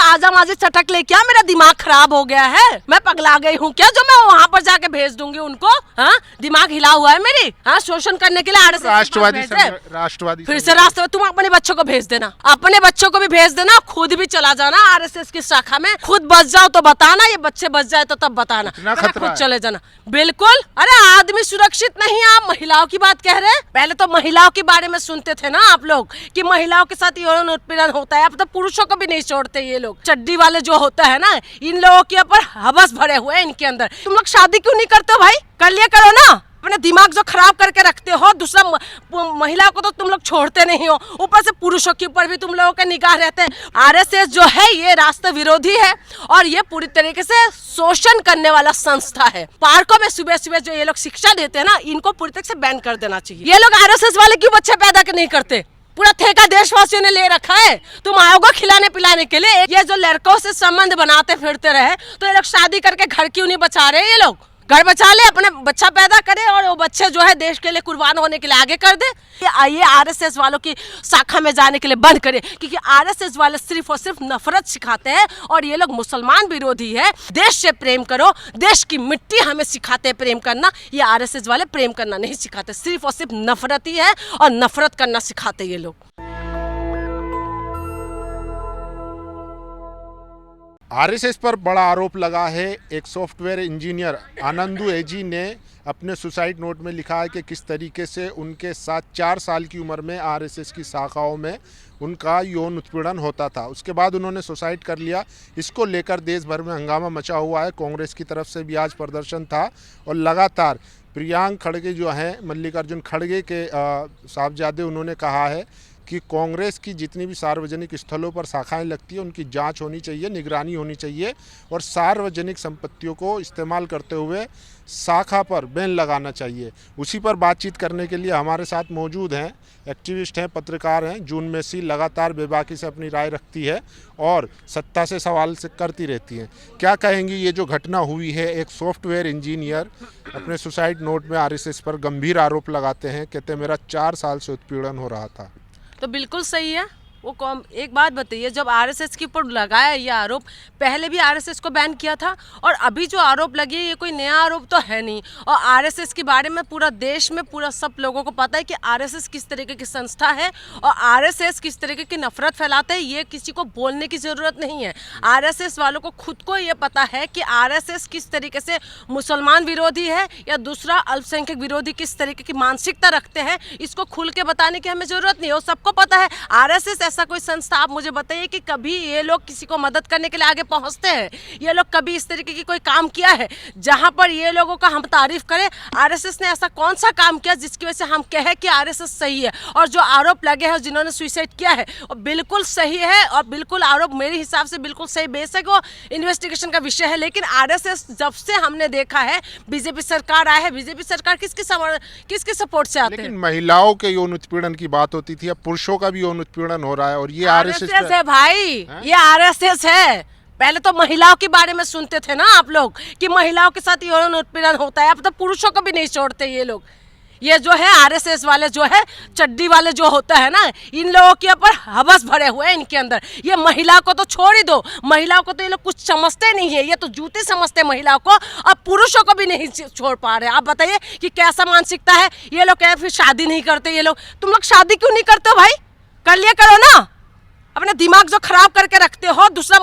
ताजा माजी चटक ले, क्या मेरा दिमाग खराब हो गया है? मैं पगला गई हूँ क्या जो मैं वहाँ पर जाके भेज दूंगी उनको? हाँ, दिमाग हिला हुआ है मेरी? हाँ, शोषण करने के लिए राष्ट्रवादी फिर से राष्ट्रवादी। तुम अपने बच्चों को भेज देना, अपने बच्चों को भी भेज देना, खुद भी चला जाना आरएसएस की शाखा में। खुद बच जाओ तो बताना, ये बच्चे बच जाए तो तब बताना, खुद चले जाना। बिल्कुल। अरे आदमी सुरक्षित नहीं, आप महिलाओं की बात कह रहे हैं। पहले तो महिलाओं के बारे में सुनते थे ना आप लोग कि महिलाओं के साथ यौन उत्पीड़न होता है, अब तो पुरुषों को भी नहीं छोड़ते ये लोग। चड्डी वाले जो होता है ना, इन लोगों के ऊपर हवस भरे हुए हैं इनके अंदर। तुम लोग शादी क्यों नहीं करते हो भाई? कर लिया करो ना। अपने दिमाग जो खराब करके रखते हो, दूसरा महिला को तो तुम लोग छोड़ते नहीं हो, ऊपर से पुरुषों के ऊपर भी तुम लोगों का निगाह रहते हैं। आरएसएस जो है ये राष्ट्र विरोधी है और ये पूरी तरीके से शोषण करने वाला संस्था है। पार्कों में सुबह सुबह जो ये लोग शिक्षा देते हैं ना, इनको पूरी तरीके से बैन कर देना चाहिए। ये लोग आरएसएस वाले क्यों बच्चे पैदा नहीं करते? पूरा ठेका देशवासियों ने ले रखा है। तुम आओगे खिलाने पिलाने के लिए। ये जो लड़कों से संबंध बनाते फिरते रहे, तो ये लोग शादी करके घर क्यों नहीं बचा रहे? ये लोग घर बचा ले, अपने बच्चा पैदा करे और वो बच्चे जो है देश के लिए कुर्बान होने के लिए आगे कर दे। ये आरएसएस वालों की शाखा में जाने के लिए बंद करे, क्योंकि आरएसएस वाले सिर्फ और सिर्फ नफरत सिखाते हैं और ये लोग मुसलमान विरोधी है। देश से प्रेम करो, देश की मिट्टी हमें सिखाते हैं प्रेम करना। ये आरएसएस वाले प्रेम करना नहीं सिखाते, सिर्फ और सिर्फ नफरत ही है और नफरत करना सिखाते ये लोग। आरएसएस पर बड़ा आरोप लगा है। एक सॉफ्टवेयर इंजीनियर आनंदू एजी ने अपने सुसाइड नोट में लिखा है कि किस तरीके से उनके साथ 4 साल की उम्र में आरएसएस की शाखाओं में उनका यौन उत्पीड़न होता था। उसके बाद उन्होंने सुसाइड कर लिया। इसको लेकर देश भर में हंगामा मचा हुआ है। कांग्रेस की तरफ से भी आज प्रदर्शन था और लगातार प्रियांक खड़गे जो हैं, मल्लिकार्जुन खड़गे के साहबजादे, उन्होंने कहा है कि कांग्रेस की जितनी भी सार्वजनिक स्थलों पर शाखाएं लगती है उनकी जांच होनी चाहिए, निगरानी होनी चाहिए और सार्वजनिक संपत्तियों को इस्तेमाल करते हुए शाखा पर बैन लगाना चाहिए। उसी पर बातचीत करने के लिए हमारे साथ मौजूद हैं, एक्टिविस्ट हैं, पत्रकार हैं। जून मेसी लगातार बेबाकी से अपनी राय रखती है और सत्ता से सवाल से करती रहती हैं। क्या कहेंगी ये जो घटना हुई है? एक सॉफ्टवेयर इंजीनियर अपने सुसाइड नोट में आरएसएस पर गंभीर आरोप लगाते हैं, कहते हैं मेरा 4 साल से उत्पीड़न हो रहा था। तो बिल्कुल सही है। वो एक बात बताइए, जब आरएसएस के ऊपर लगाया ये आरोप, पहले भी आरएसएस को बैन किया था और अभी जो आरोप लगे ये कोई नया आरोप तो है नहीं। और आरएसएस के बारे में पूरा देश में पूरा सब लोगों को पता है कि आरएसएस किस तरीके की संस्था है और आरएसएस किस तरीके की नफरत फैलाते हैं। ये किसी को बोलने की ज़रूरत नहीं है। आरएसएस वालों को खुद को ये पता है कि आरएसएस किस तरीके से मुसलमान विरोधी है या दूसरा अल्पसंख्यक विरोधी किस तरीके की मानसिकता रखते हैं। इसको खुल के बताने की हमें ज़रूरत नहीं है, वो सबको पता है। आरएसएस ऐसा कोई संस्था आप मुझे बताइए कि कभी ये लोग किसी को मदद करने के लिए आगे पहुंचते हैं? ये लोग कभी इस तरीके की कोई काम किया है जहां पर ये लोगों का हम तारीफ करें? आरएसएस ने ऐसा कौन सा काम किया जिसकी वजह से हम कहें कि आरएसएस सही है? और जो आरोप लगे हैं जिन्होंने सुसाइड किया है वो बिल्कुल सही है और बिल्कुल आरोप मेरे हिसाब से बिल्कुल सही, बेशक वो इन्वेस्टिगेशन का विषय है। लेकिन आरएसएस जब से हमने देखा है, बीजेपी सरकार आया है, बीजेपी सरकार किसके सपोर्ट से आते हैं? लेकिन महिलाओं के यौन उत्पीड़न की बात होती थी, अब पुरुषों का भी यौन उत्पीड़न हो रहा है और ये आरएसएस है भाई, ये आरएसएस है। पहले तो महिलाओं के बारे में सुनते थे ना आप लोग कि महिलाओं के साथ यौन उत्पीड़न होता है, अब तो पुरुषों को भी नहीं छोड़ते ये लोग। ये जो है आरएसएस वाले जो है, चड्डी वाले जो होता है ना, इन लोगों के ऊपर हवस भरे हुए हैं इनके अंदर। ये महिला को तो छोड़ ही दो, महिलाओं को तो ये लोग कुछ समझते नहीं है, ये तो जूते समझते महिलाओं को, अब पुरुषों को भी नहीं छोड़ पा रहे। आप बताइए कि कैसा मानसिकता है? ये लोग कह फिर शादी नहीं करते ये लोग। तुम लोग शादी क्यों नहीं करते हो भाई? कर लिया करो ना। अपने दिमाग जो खराब करके रखते हो, दूसरा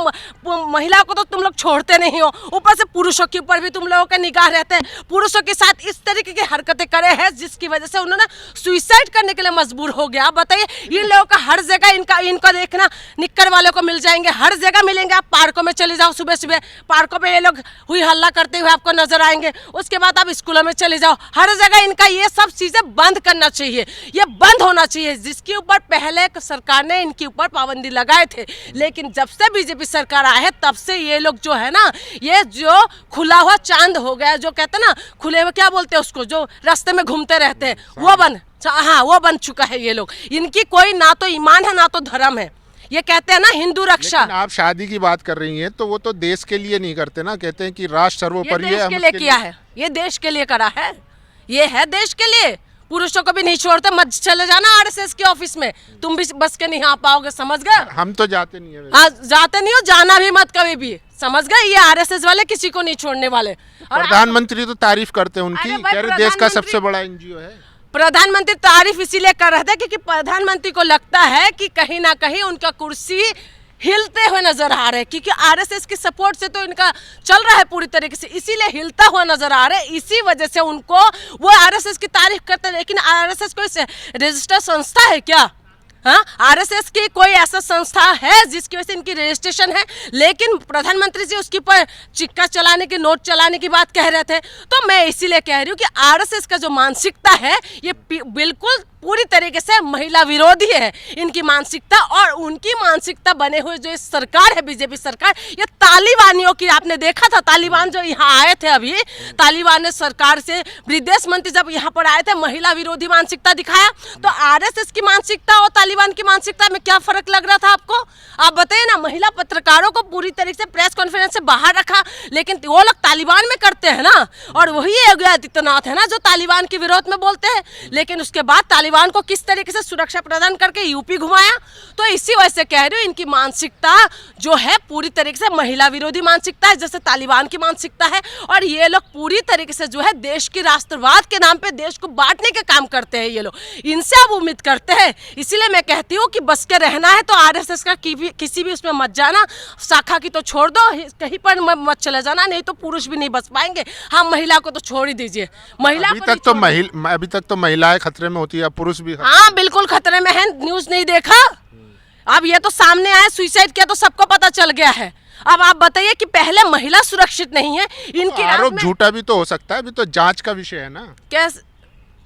महिला को तो तुम लोग छोड़ते नहीं हो, ऊपर से पुरुषों के ऊपर भी तुम लोगों का निगाह रहते हैं। पुरुषों के साथ इस तरीके की हरकतें करे हैं जिसकी वजह से उन्होंने सुसाइड करने के लिए मजबूर हो गया। आप बताइए, ये लोगों का हर जगह इनको देखना, निक्कर वालों को मिल जाएंगे, हर जगह मिलेंगे। आप पार्कों में चले जाओ, सुबह सुबह पार्कों में ये लोग हुई हल्ला करते हुए आपको नजर आएंगे। उसके बाद आप स्कूलों में चले जाओ, हर जगह इनका ये सब चीजें बंद करना चाहिए, ये बंद होना चाहिए। जिसके ऊपर पहले सरकार ने इनके ऊपर पाबंदी लगाए थे, लेकिन जब से बीजेपी सरकार आए है तब से ये लोग जो है ना, ये जो खुला हुआ चांद हो गया, जो कहते हैं ना खुले हुए, क्या बोलते हैं उसको, जो रास्ते में घूमते रहते हैं, वो बन चुका है ये लोग। इनकी कोई ना तो ईमान है ना तो धर्म है। ये कहते हैं ना हिंदू रक्षा। आप शादी की बात कर रही हैं तो वो तो देश के लिए नहीं करते ना, कहते हैं कि राष्ट्र सर्वोपरि है। देश के लिए किया है, ये देश के लिए करा है, ये है देश के लिए। पुरुषों को भी नहीं छोड़ते, मत चले जाना आरएसएस के ऑफिस में, तुम भी बस के नहीं आ पाओगे, समझ गए? हम तो जाते नहीं है। हाँ, जाते नहीं हो, जाना भी मत कभी भी, समझ गए? ये आरएसएस वाले किसी को नहीं छोड़ने वाले। और प्रधानमंत्री तो तारीफ करते हैं उनकी, अरे भाई, कह रहे देश का प्रधानमंत्री- सबसे बड़ा एनजीओ है। प्रधानमंत्री तारीफ इसीलिए कर रहे थे क्योंकि प्रधानमंत्री को लगता है कि कहीं ना कहीं उनका कुर्सी हिलते हुए नजर आ रहे हैं, क्योंकि आरएसएस की सपोर्ट से तो इनका चल रहा है पूरी तरीके से, इसीलिए हिलता हुआ नजर आ रहा है। इसी वजह से उनको वो आरएसएस की तारीफ करते हैं। लेकिन आरएसएस कोई रजिस्टर्ड संस्था है क्या? हाँ, आरएसएस की कोई ऐसा संस्था है जिसकी वजह से इनकी रजिस्ट्रेशन है? लेकिन प्रधानमंत्री जी उसके ऊपर सिक्का चलाने की, नोट चलाने की बात कह रहे थे। तो मैं इसीलिए कह रही हूँ कि आरएसएस का जो मानसिकता है ये बिल्कुल पूरी तरीके से महिला विरोधी है इनकी मानसिकता। और उनकी मानसिकता बने हुए जो सरकार है, बीजेपी सरकार, ये तालिबानियों की, आपने देखा था तालिबान जो यहाँ आए थे अभी, तालिबान ने सरकार से, विदेश मंत्री जब यहाँ पर आए थे, महिला विरोधी मानसिकता दिखाया। तो आरएसएस की मानसिकता और तालिबान की मानसिकता में क्या फर्क लग रहा था आपको? आप बताइए ना। महिला पत्रकारों को पूरी तरीके से प्रेस कॉन्फ्रेंस से बाहर रखा, लेकिन वो लोग तालिबान में करते हैं ना, और वही योगी आदित्यनाथ है ना जो तालिबान के विरोध में बोलते हैं। लेकिन उसके बाद तालिबान को किस तरीके से सुरक्षा प्रदान करके यूपी घुमाया। तो इसी वजह से कह रही हूँ इनकी मानसिकता जो है पूरी तरीके से महिला विरोधी मानसिकता है, जैसे तालिबान की मानसिकता है। और ये लोग पूरी तरीके से जो है देश की राष्ट्रवाद के नाम पे देश को बांटने के काम करते हैं ये लोग, इनसे आप उम्मीद करते हैं। इसीलिए मैं कहती हूँ कि बस के रहना है तो आरएसएस का किसी भी उसमें मत जाना, शाखा की तो छोड़ दो, कहीं पर मत चले जाना, नहीं तो पुरुष भी नहीं बच पाएंगे। हाँ, महिला को तो छोड़ ही दीजिए, महिला अभी तक तो महिलाएं खतरे में होती है, पुरुष भी। हाँ, बिल्कुल खतरे में है। न्यूज नहीं देखा? अब ये तो सामने आया, सुसाइड किया तो सबको पता चल गया है। अब आप बताइए कि पहले महिला सुरक्षित नहीं है, इनकी आरोप झूठा भी तो हो सकता है, अभी तो जांच का विषय है ना। कैसे?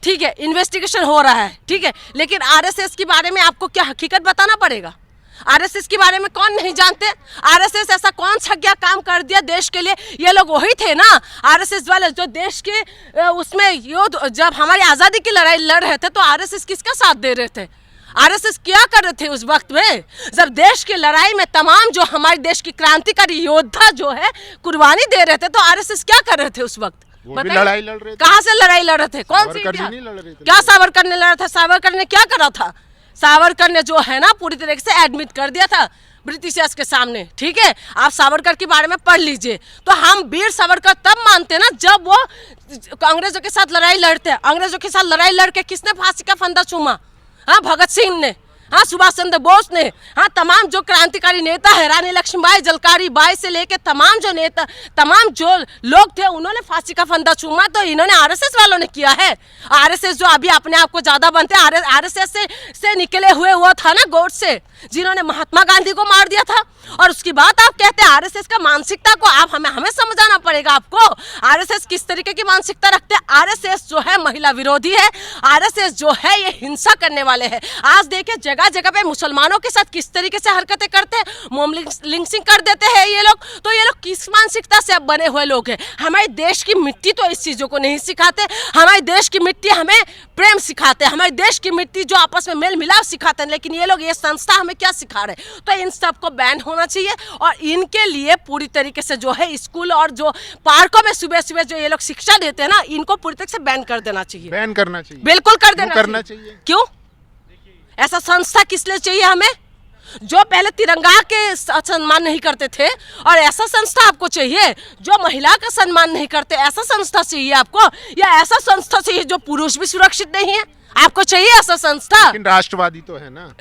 ठीक है, इन्वेस्टिगेशन हो रहा है, ठीक है, लेकिन आरएसएस के बारे में आपको क्या हकीकत बताना पड़ेगा? आरएसएस के बारे में कौन नहीं जानते? आरएसएस ऐसा कौन सा क्या काम कर दिया देश के लिए? ये लोग वही थे ना आरएसएस वाले जो देश के उसमें युद्ध, जब हमारी आज़ादी की लड़ाई लड़ रहे थे तो आरएसएस किसका साथ दे रहे थे? आरएसएस क्या कर रहे थे उस वक्त में, जब देश की लड़ाई में तमाम जो हमारे देश की क्रांतिकारी योद्धा जो है कुर्बानी दे रहे थे, तो आरएसएस क्या कर रहे थे उस वक्त? वो भी लड़ाई लड़ रहे थे। कहाँ से लड़ाई लड़ रहे थे? कौन सी? क्या सावरकर ने लड़ा था? सावरकर ने क्या करा था? सावरकर ने जो है ना पूरी तरीके से एडमिट कर दिया था ब्रिटिशर्स के सामने, ठीक है। आप सावरकर के बारे में पढ़ लीजिए। तो हम वीर सावरकर तब मानते हैं ना जब वो अंग्रेजों के साथ लड़ाई लड़ते हैं। अंग्रेजों के साथ लड़ाई लड़के किसने फांसी का फंदा चूमा? हाँ, भगत सिंह ने, हाँ, सुभाष चंद्र बोस ने, हाँ, तमाम जो क्रांतिकारी नेता है, रानी लक्ष्मीबाई, झलकारी बाई से लेके तमाम जो नेता, तमाम जो लोग थे, उन्होंने फांसी का फंदा चूमा। तो इन्होंने आरएसएस वालों ने किया है। आरएसएस जो अभी अपने आप को ज्यादा बनते हैं, आरएसएस से निकले हुए वो था ना गोड से, जिन्होंने महात्मा गांधी को मार दिया था। और उसकी बात आप कहते हैं आरएसएस का मानसिकता को आप हमें समझाना पड़ेगा आपको। आरएसएस किस तरीके की मानसिकता रखते हैं? आरएसएस जो है महिला विरोधी है। आरएसएस जो है ये हिंसा करने वाले हैं। आज देखिए जगह जगह पे मुसलमानों के साथ किस तरीके से हरकतें करते हैं, मोम लिंचिंग कर देते हैं ये लोग। तो ये लोग किस मानसिकता से अब बने हुए लोग हैं? हमारे देश की मिट्टी तो इस चीजों को नहीं सिखाते। हमारे देश की मिट्टी हमें प्रेम सिखाते हैं, हमारे देश की मिट्टी जो आपस में मेल मिलाप सिखाते हैं। लेकिन ये लोग, ये संस्था हमें क्या सिखा रहे हैं? तो इन सबको बैन होना चाहिए। और इनके लिए पूरी तरीके से जो है स्कूल और जो पार्कों में सुबह सुबह जो ये लोग शिक्षा देते हैं ना, इनको पूरी तरीके से बैन कर देना चाहिए। बैन करना चाहिए, बिल्कुल कर देना चाहिए। क्यों? ऐसा संस्था किस लिए चाहिए हमें जो पहले तिरंगा के सम्मान नहीं करते थे? और ऐसा संस्था आपको चाहिए जो महिला का सम्मान नहीं करते? ऐसा संस्था चाहिए आपको? या ऐसा संस्था चाहिए जो पुरुष भी सुरक्षित नहीं है? आपको चाहिए ऐसा संस्था? लेकिन राष्ट्रवादी तो है ना,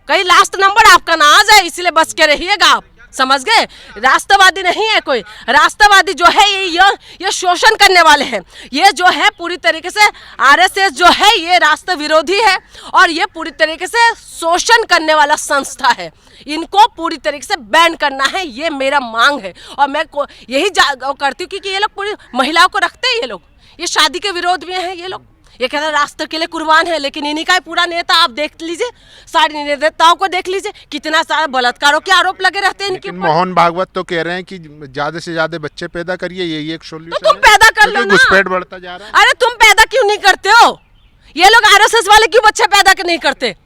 कहीं लास्ट नंबर आपका ना आ जाए, इसलिए बच के रहिएगा आप, समझ गए? राष्ट्रवादी नहीं है कोई। राष्ट्रवादी जो है ये शोषण करने वाले हैं। ये जो है पूरी तरीके से आरएसएस जो है ये राष्ट्र विरोधी है और ये पूरी तरीके से शोषण करने वाला संस्था है। इनको पूरी तरीके से बैन करना है, ये मेरा मांग है। और मैं यही करती हूँ क्योंकि ये लोग पूरी महिलाओं को रखते हैं। ये शादी के विरोध में है। ये लोग ये कहते हैं राष्ट्र के लिए कुर्बान है, लेकिन इन्हीं का पूरा नेता आप देख लीजिए, सारे नेताओं को देख लीजिए, कितना सारा बलात्कारों के आरोप लगे रहते हैं इनके। मोहन भागवत तो कह रहे हैं कि ज्यादा से ज्यादा बच्चे पैदा करिए, यही एक सोल्यूशन तो तुम पैदा कर लो ना। घुसपैठ बढ़ता जा रहा है। अरे तुम पैदा क्यों नहीं करते हो? ये लोग आरएसएस वाले क्यों बच्चे पैदा नहीं करते?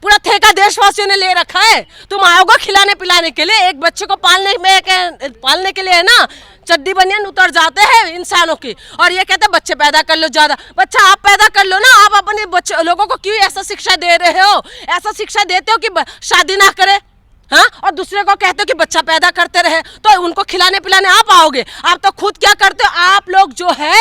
पूरा ठेका देशवासियों ने ले रखा है। तुम आओगे खिलाने पिलाने के लिए, एक बच्चे को पालने के लिए है ना, चड्डी बनियान उतर जाते हैं इंसानों की, और ये कहते हैं बच्चे पैदा कर लो ज्यादा। बच्चा आप पैदा कर लो ना, आप अपने बच्चे लोगों को क्यों ऐसा शिक्षा दे रहे हो? ऐसा शिक्षा देते हो कि शादी ना करे, हाँ, और दूसरे को कहते हो कि बच्चा पैदा करते रहे, तो उनको खिलाने पिलाने आप आओगे? आप तो खुद क्या करते हो? आप लोग जो है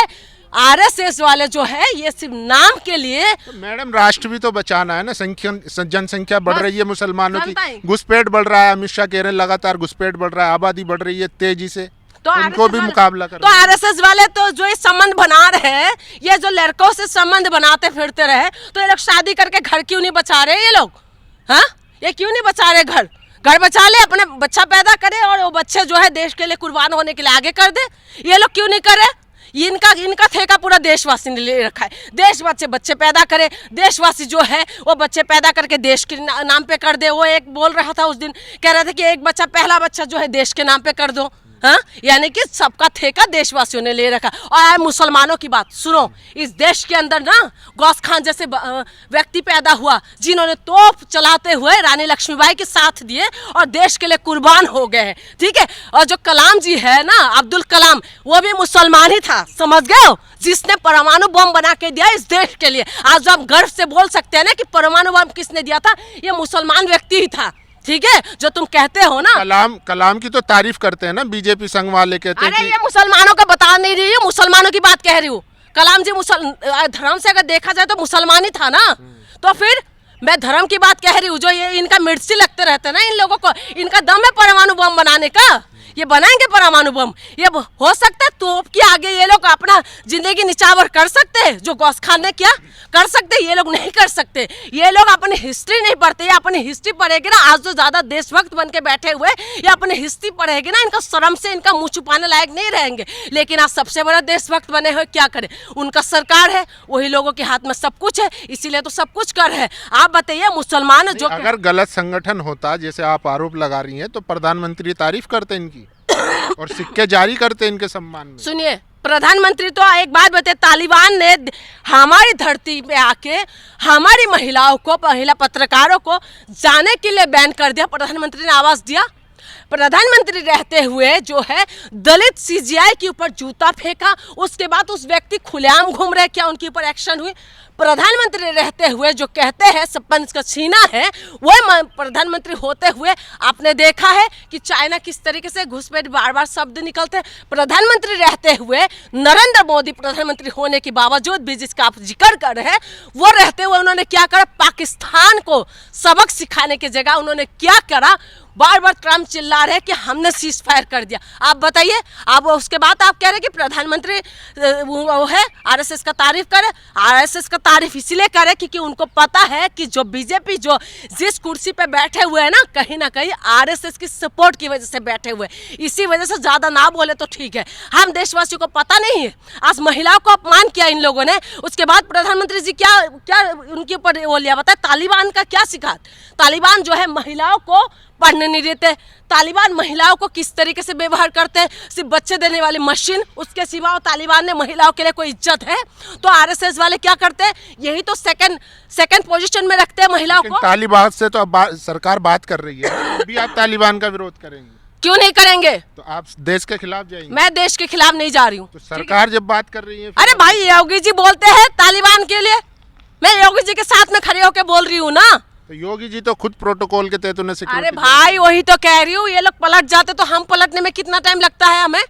आरएसएस वाले जो है ये सिर्फ नाम के लिए। तो मैडम राष्ट्र भी तो बचाना है ना, जनसंख्या बढ़ रही है, मुसलमानों की जनता ही। घुसपैठ बढ़ रहा है, अमित शाह कह रहे हैं लगातार घुसपैठ बढ़ रहा है, आबादी बढ़ रही है तेजी से, तो उनको भी मुकाबला तो करना है। आरएसएस वाले तो जो ये संबंध बना रहे हैं, ये जो लड़कों से संबंध बनाते फिरते रहे, तो ये लोग शादी करके घर क्यों नहीं बचा रहे? ये लोग, हाँ, ये क्यों नहीं बचा रहे? घर बचा ले, अपने बच्चा पैदा करे और वो बच्चे जो है देश के लिए कुर्बान होने के लिए आगे कर दे। ये लोग क्यों नहीं करे? इनका ठेका पूरा देशवासी ने ले रखा है। देशवासी बच्चे पैदा करे, देशवासी जो है वो बच्चे पैदा करके देश के नाम पे कर दे। वो एक बोल रहा था उस दिन, कह रहा था कि एक बच्चा, पहला बच्चा जो है देश के नाम पे कर दो, हाँ, यानी कि सबका ठेका देशवासियों ने ले रखा। और मुसलमानों की बात सुनो, इस देश के अंदर ना गौस खान जैसे व्यक्ति पैदा हुआ जिन्होंने तोप चलाते हुए रानी लक्ष्मीबाई के साथ दिए और देश के लिए कुर्बान हो गए हैं, ठीक है। और जो कलाम जी है ना, अब्दुल कलाम, वो भी मुसलमान ही था, समझ गए हो, जिसने परमाणु बम बना के दिया इस देश के लिए। आज हम गर्व से बोल सकते हैं ना कि परमाणु बम किसने दिया था? ये मुसलमान व्यक्ति ही था, ठीक है। जो तुम कहते हो ना, कलाम की तो तारीफ करते हैं ना बीजेपी संघ वाले, कहते हैं अरे कि ये मुसलमानों का बता नहीं रही है, मुसलमानों की बात कह रही हूँ। कलाम जी धर्म से अगर देखा जाए तो मुसलमान ही था ना, तो फिर मैं धर्म की बात कह रही हूँ। जो ये इनका मिर्ची लगते रहते हैं ना इन लोगों को, इनका दम है परमाणु बम बनाने का, ये बनाएंगे परमाणु बम। ये हो सकता है तोप के आगे ये लोग अपना जिंदगी निछावर कर सकते हैं, जो गौस खान ने किया कर सकते, ये लोग नहीं कर सकते। ये लोग अपनी हिस्ट्री नहीं पढ़ते। ये अपनी हिस्ट्री पढ़ेगी ना, आज जो ज्यादा देशभक्त बन के बैठे हुए, ये अपनी हिस्ट्री पढ़ेगी ना, इनका शर्म से इनका मुंह छुपाने लायक नहीं रहेंगे। लेकिन आज सबसे बड़ा देशभक्त बने हुए क्या करे? उनका सरकार है, वही लोगों के हाथ में सब कुछ है, इसीलिए तो सब कुछ कर है। आप बताइए मुसलमान जो अगर गलत संगठन होता, जैसे आप आरोप लगा रही हैं, तो प्रधानमंत्री तारीफ करते इनकी और सिक्के जारी करते इनके सम्मान में। सुनिए, प्रधानमंत्री तो एक बात बताए, तालिबान ने हमारी धरती पे आके हमारी महिलाओं को, महिला पत्रकारों को जाने के लिए बैन कर दिया। प्रधानमंत्री ने आवाज दिया? प्रधानमंत्री रहते हुए जो है दलित सीजीआई के ऊपर जूता फेंका, उसके बाद उस व्यक्ति खुलेआम घूम रहे, क्या उनके ऊपर एक्शन हुई? प्रधानमंत्री रहते हुए जो कहते हैं सरपंच का छीना है, वो प्रधानमंत्री होते हुए आपने देखा है कि चाइना किस तरीके से घुसपैठ बार बार शब्द निकलते हैं। प्रधानमंत्री रहते हुए नरेंद्र मोदी प्रधानमंत्री होने के बावजूद भी जिसका आप जिक्र कर रहे हैं, वो रहते हुए उन्होंने क्या करा? पाकिस्तान को सबक सिखाने की जगह उन्होंने क्या करा? बार बार ट्रम्प चिल्ला रहे हैं कि हमने सीज फायर कर दिया। आप बताइए, आप उसके बाद आप कह रहे हैं कि प्रधानमंत्री वो है आरएसएस का तारीफ करे। आरएसएस का तारीफ इसीलिए करे क्योंकि उनको पता है कि जो बीजेपी जो जिस कुर्सी पे बैठे हुए हैं ना कहीं आरएसएस की सपोर्ट की वजह से बैठे हुए, इसी वजह से ज्यादा ना बोले तो ठीक है। हम देशवासियों को पता नहीं है, आज महिलाओं को अपमान किया इन लोगों ने, उसके बाद प्रधानमंत्री जी क्या उनके ऊपर वो लिया? बताए तालिबान का क्या सिखा? तालिबान जो है महिलाओं को पढ़ने नहीं देते, तालिबान महिलाओं को किस तरीके से व्यवहार करते हैं, सिर्फ बच्चे देने वाली मशीन, उसके सिवा तालिबान ने महिलाओं के लिए कोई इज्जत है? तो आरएसएस वाले क्या करते हैं? यही तो सेकंड पोजीशन में रखते हैं महिलाओं को। तालिबान से तो अब सरकार बात कर रही है, अभी आप तालिबान का विरोध करेंगे? क्यों नहीं करेंगे? तो आप देश के खिलाफ जाएंगे? मैं देश के खिलाफ नहीं जा रही हूँ। तो सरकार जब बात कर रही है, अरे भाई योगी जी बोलते हैं तालिबान के लिए, मैं योगी जी के साथ में खड़े होकर बोल रही हूँ ना। तो योगी जी तो खुद प्रोटोकॉल के तहत उन्हें सिक्योरिटी। अरे भाई वही तो कह रही हूँ, ये लोग पलट जाते तो हम पलटने में कितना टाइम लगता है हमें?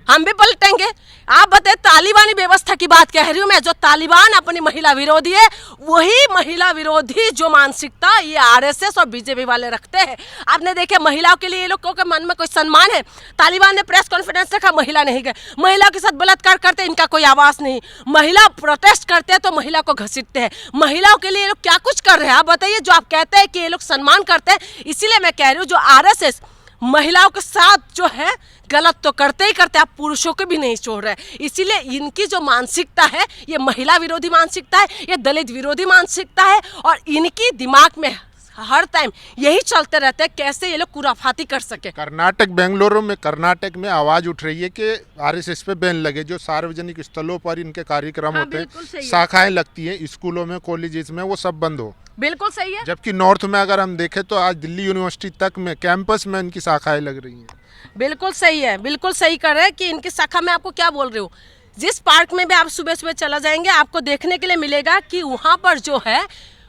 हम भी पलटेंगे। आप बताए तालिबानी व्यवस्था की बात कह रही हूँ मैं। जो तालिबान अपनी महिला विरोधी है, वही महिला विरोधी जो मानसिकता ये आरएसएस और बीजेपी वाले रखते हैं। आपने देखे महिलाओं के लिए ये लोगों के मन में कोई सम्मान है? तालिबान ने प्रेस कॉन्फ्रेंस रखा, महिला नहीं गए। महिलाओं के साथ बलात्कार करते, इनका कोई आवाज नहीं। महिला प्रोटेस्ट करते हैं तो महिला को घसीटते हैं। महिलाओं के लिए ये लोग क्या कुछ कर रहे हैं? आप बताइए। जो आप कहते हैं कि ये लोग सम्मान करते हैं, इसीलिए मैं कह रही हूँ जो आरएसएस महिलाओं के साथ जो है गलत तो करते ही करते, आप पुरुषों को भी नहीं छोड़ रहे। इसीलिए इनकी जो मानसिकता है ये महिला विरोधी मानसिकता है, ये दलित विरोधी मानसिकता है, और इनकी दिमाग में हर टाइम यही चलते रहते हैं कैसे ये लोग कुराफाती कर सके। कर्नाटक बेंगलुरु में कर्नाटक में आवाज उठ रही है कि आरएसएस पे बैन लगे। जो सार्वजनिक स्थलों पर इनके कार्यक्रम होते हैं, शाखाएं लगती हैं स्कूलों में, कॉलेजेस में, वो सब बंद हो। बिल्कुल सही है। जबकि नॉर्थ में अगर हम देखें तो आज दिल्ली यूनिवर्सिटी तक में कैंपस में इनकी शाखाएं लग रही हैं। बिल्कुल सही है, बिल्कुल सही कर रहे हैं कि इनकी शाखा में आपको क्या बोल रहे हो, जिस पार्क में भी आप सुबह सुबह चला जाएंगे आपको देखने के लिए मिलेगा कि वहाँ पर जो है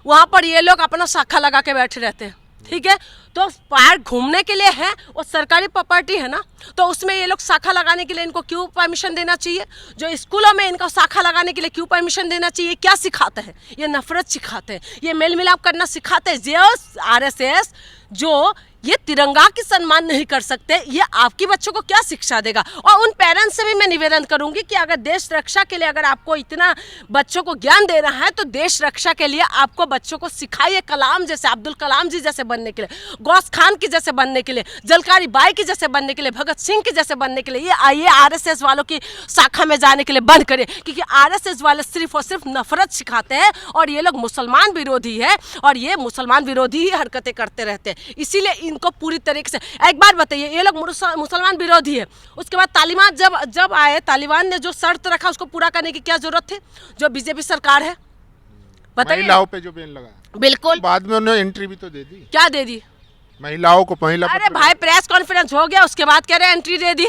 वहाँ पर ये लोग अपना शाखा लगा के बैठे रहते हैं। ठीक है, तो पार्क घूमने के लिए है और सरकारी प्रॉपर्टी है ना, तो उसमें ये लोग शाखा लगाने के लिए इनको क्यों परमिशन देना चाहिए? जो स्कूलों में इनको शाखा लगाने के लिए क्यों परमिशन देना चाहिए? क्या सिखाते हैं? ये नफरत सिखाते हैं, ये मेल मिलाप करना सिखाते हैं। जो आरएसएस जो ये तिरंगा की सम्मान नहीं कर सकते, ये आपकी बच्चों को क्या शिक्षा देगा? और उन पेरेंट्स से भी मैं निवेदन करूंगी कि अगर देश रक्षा के लिए अगर आपको इतना बच्चों को ज्ञान दे रहा है तो देश रक्षा के लिए आपको बच्चों को सिखाइए, कलाम जैसे, अब्दुल कलाम जी जैसे बनने के लिए, गौस खान की जैसे बनने के लिए, जलकारी बाई की जैसे बनने के लिए, भगत सिंह की जैसे बनने के लिए। ये आइए आरएसएस वालों की शाखा में जाने के लिए बंद करें, क्योंकि आरएसएस वाले सिर्फ और सिर्फ नफरत सिखाते हैं और ये लोग मुसलमान विरोधी है और ये मुसलमान विरोधी ही हरकतें करते रहते हैं। इसीलिए इनको पूरी तरीके से, एक बार बताइए, ये लोग मुसलमान विरोधी है, उसके बाद तालिबान जब आए, तालिबान ने जो शर्त रखा उसको पूरा करने की क्या जरूरत थी? जो बीजेपी सरकार है, बताइए। महिलाओं पे जो बैन लगा, बिल्कुल, बाद में उन्होंने एंट्री भी तो दे दी। क्या दे दी? महिलाओं को महिला। अरे भाई, प्रेस कॉन्फ्रेंस हो गया, उसके बाद कह रहे हैं एंट्री दे दी।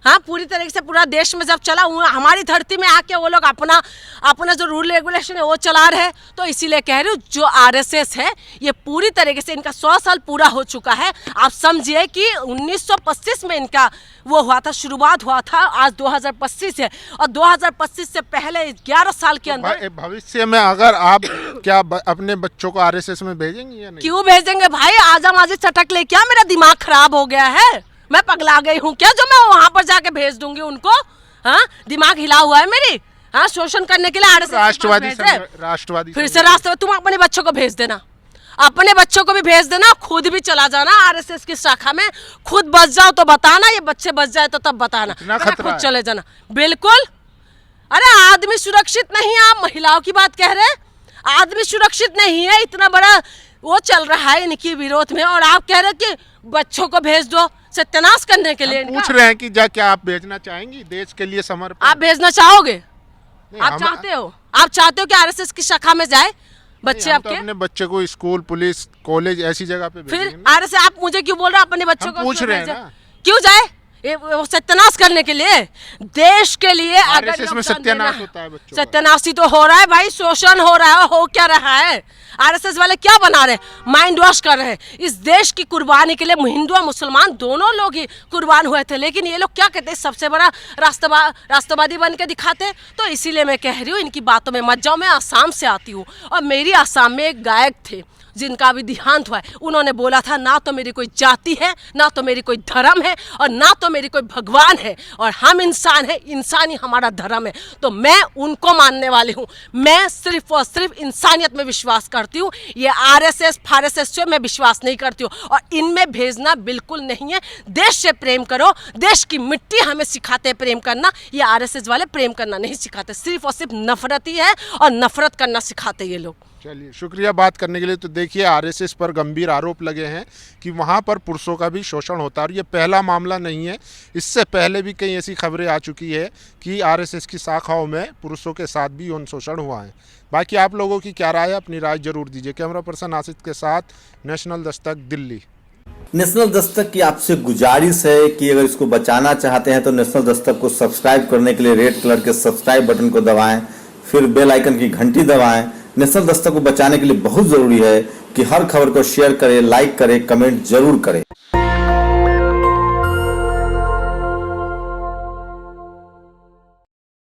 हाँ, पूरी तरीके से पूरा देश में जब चला, हमारी धरती में आके वो लोग अपना जो रूल रेगुलेशन है वो चला रहे हैं। तो इसीलिए कह रही हूँ, जो आरएसएस है ये पूरी तरीके से, इनका 100 साल पूरा हो चुका है। आप समझिए कि 1925 में इनका वो हुआ था, शुरुआत हुआ था, आज 2025 है और 2025 से पहले 11 साल के अंदर भविष्य में अगर आप क्या अपने बच्चों को आरएसएस में भेजेंगे या नहीं? क्यों भेजेंगे भाई? आजामाजी चटक ले, क्या मेरा दिमाग खराब हो गया है? मैं पगला गई हूँ क्या जो मैं वहां पर जाके भेज दूंगी उनको? हाँ, दिमाग हिला हुआ है मेरी। हाँ, शोषण करने के लिए आरएसएस राष्ट्रवादी फिर से राष्ट्रवादी। तुम अपने बच्चों को भेज देना, अपने बच्चों को भी भेज देना, खुद भी चला जाना आरएसएस की शाखा में, खुद बच जाओ तो बताना, ये बच्चे बच जाए तो तब बताना, खुद चले जाना। बिल्कुल। अरे आदमी सुरक्षित नहीं है, आप महिलाओं की बात कह रहे हैं, आदमी सुरक्षित नहीं है, इतना बड़ा वो चल रहा है इनके विरोध में और आप कह रहे कि बच्चों को भेज दो सत्यानाश करने के लिए। पूछ रहे हैं कि क्या आप भेजना चाहेंगी देश के लिए समर्पण? आप भेजना चाहोगे? आप चाहते हो? आप चाहते हो कि आरएसएस की शाखा में जाए बच्चे आपके? तो अपने बच्चे को स्कूल, पुलिस, कॉलेज ऐसी जगह पे फिर आरएसएस, आप मुझे क्यों बोल रहे हो अपने बच्चों को? पूछ रहे हैं ना, क्यों जाए? सत्यानाश करने के लिए, देश के लिए। अगर इसमें सत्यानाश होता है बच्चों का। सत्यानाशी तो हो रहा है भाई, शोषण हो रहा है। हो क्या रहा है? आरएसएस वाले क्या बना रहे हैं? माइंड वॉश कर रहे हैं। इस देश की कुर्बानी के लिए हिंदू और मुसलमान दोनों लोग ही कुर्बान हुए थे, लेकिन ये लोग क्या कहते हैं, सबसे बड़ा राष्ट्रवादी बन के दिखाते हैं। तो इसीलिए मैं कह रही हूँ, इनकी बातों में मत जाओ। मैं आसाम से आती हूँ और मेरी आसाम में एक गायक थे जिनका अभी देहांत हुआ है। उन्होंने बोला था, ना तो मेरी कोई जाति है, ना तो मेरी कोई धर्म है और ना तो मेरी कोई भगवान है, और हम इंसान हैं, इंसान ही हमारा धर्म है। तो मैं उनको मानने वाली हूँ। मैं सिर्फ और सिर्फ इंसानियत में विश्वास करती हूँ। ये आरएसएस फारएसएस से मैं विश्वास नहीं करती हूँ और इनमें भेजना बिल्कुल नहीं है। देश से प्रेम करो, देश की मिट्टी हमें सिखाते हैं प्रेम करना। ये आरएसएस वाले प्रेम करना नहीं सिखाते, सिर्फ और सिर्फ नफरत ही है और नफरत करना सिखाते ये लोग। चलिए, शुक्रिया बात करने के लिए। तो देखिए, आरएसएस पर गंभीर आरोप लगे हैं कि वहाँ पर पुरुषों का भी शोषण होता है और ये पहला मामला नहीं है। इससे पहले भी कई ऐसी खबरें आ चुकी है कि आरएसएस की शाखाओं में पुरुषों के साथ भी यौन शोषण हुआ है। बाकी आप लोगों की क्या राय है, अपनी राय जरूर दीजिए। कैमरा पर्सन आसिफ के साथ, नेशनल दस्तक, दिल्ली। नेशनल दस्तक की आपसे गुजारिश है कि अगर इसको बचाना चाहते हैं तो नेशनल दस्तक को सब्सक्राइब करने के लिए रेड कलर के सब्सक्राइब बटन को दबाएं, फिर बेल आइकन की घंटी दबाएं। नेशनल दस्तक को बचाने के लिए बहुत जरूरी है कि हर खबर को शेयर करें, लाइक करें, कमेंट जरूर करें।